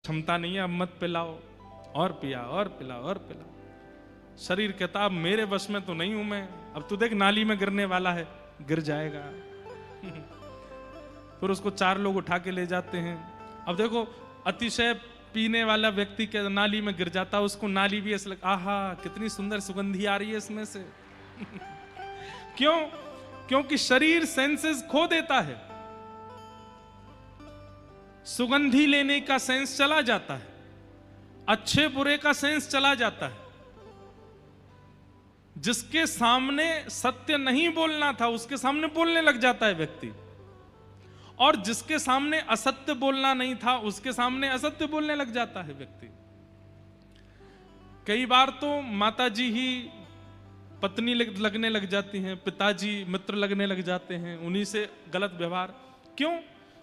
क्षमता नहीं है, अब मत पिलाओ, और पिया और पिला और पिला। शरीर कहता अब मेरे बस में तो नहीं हूं मैं, अब तू देख नाली में गिरने वाला है, गिर जाएगा। फिर उसको 4 लोग उठा के ले जाते हैं। अब देखो अतिशय पीने वाला व्यक्ति के नाली में गिर जाता है, उसको नाली भी ऐसे लगा आहा कितनी सुंदर सुगंधी आ रही है इसमें से। क्यों? क्योंकि शरीर सेंसेस खो देता है, सुगंधी लेने का सेंस चला जाता है, अच्छे बुरे का सेंस चला जाता है। जिसके सामने सत्य नहीं बोलना था उसके सामने बोलने लग जाता है व्यक्ति, और जिसके सामने असत्य बोलना नहीं था उसके सामने असत्य बोलने लग जाता है व्यक्ति। कई बार तो माताजी ही पत्नी लगने लग जाती हैं, पिताजी मित्र लगने लग जाते हैं, उन्हीं से गलत व्यवहार। क्यों?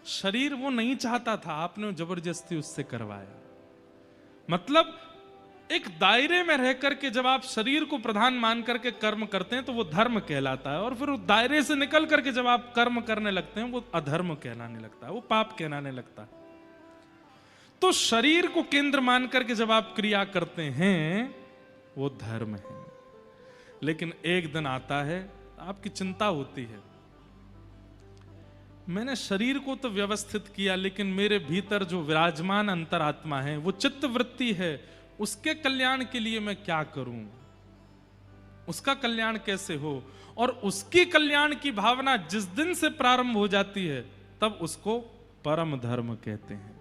शरीर वो नहीं चाहता था, आपने जबरदस्ती उससे करवाया। मतलब एक दायरे में रह करके जब आप शरीर को प्रधान मान करके कर्म करते हैं तो वो धर्म कहलाता है, और फिर उस दायरे से निकल करके जब आप कर्म करने लगते हैं वो अधर्म कहलाने लगता है, वो पाप कहलाने लगता है। तो शरीर को केंद्र मान करके जब आप क्रिया करते हैं वो धर्म है। लेकिन एक दिन आता है आपकी चिंता होती है, मैंने शरीर को तो व्यवस्थित किया लेकिन मेरे भीतर जो विराजमान अंतरात्मा है, वो चित्त वृत्ति है, उसके कल्याण के लिए मैं क्या करूं, उसका कल्याण कैसे हो। और उसकी कल्याण की भावना जिस दिन से प्रारंभ हो जाती है तब उसको परम धर्म कहते हैं,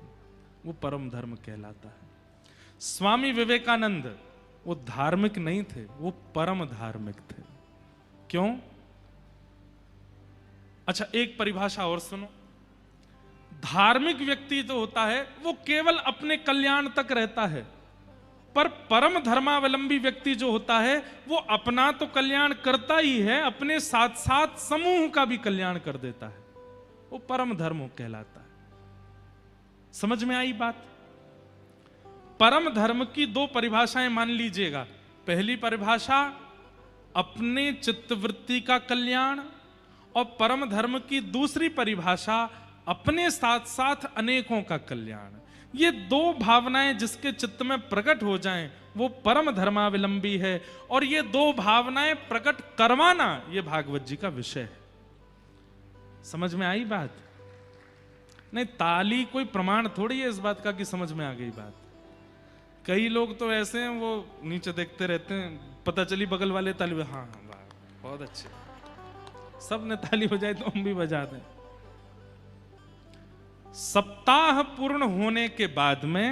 वो परम धर्म कहलाता है। स्वामी विवेकानंद वो धार्मिक नहीं थे, वो परम धार्मिक थे। क्यों? अच्छा एक परिभाषा और सुनो। धार्मिक व्यक्ति जो होता है वो केवल अपने कल्याण तक रहता है, पर परम धर्मावलंबी व्यक्ति जो होता है वो अपना तो कल्याण करता ही है, अपने साथ साथ समूह का भी कल्याण कर देता है, वो परम धर्म कहलाता है। समझ में आई बात? परम धर्म की 2 परिभाषाएं मान लीजिएगा। पहली परिभाषा अपने चित्तवृत्ति का कल्याण, और परम धर्म की दूसरी परिभाषा अपने साथ साथ अनेकों का कल्याण। ये 2 भावनाएं जिसके चित्त में प्रकट हो जाएं वो परम धर्मावलंबी है, और ये 2 भावनाएं प्रकट करवाना ये भागवत जी का विषय है। समझ में आई बात? नहीं, ताली कोई प्रमाण थोड़ी है इस बात का कि समझ में आ गई बात। कई लोग तो ऐसे हैं वो नीचे देखते रहते हैं, पता चली बगल वाले ताली, हाँ हाँ बहुत अच्छे, सब ने ताली बजाई तो हम भी बजा दें। सप्ताह पूर्ण होने के बाद में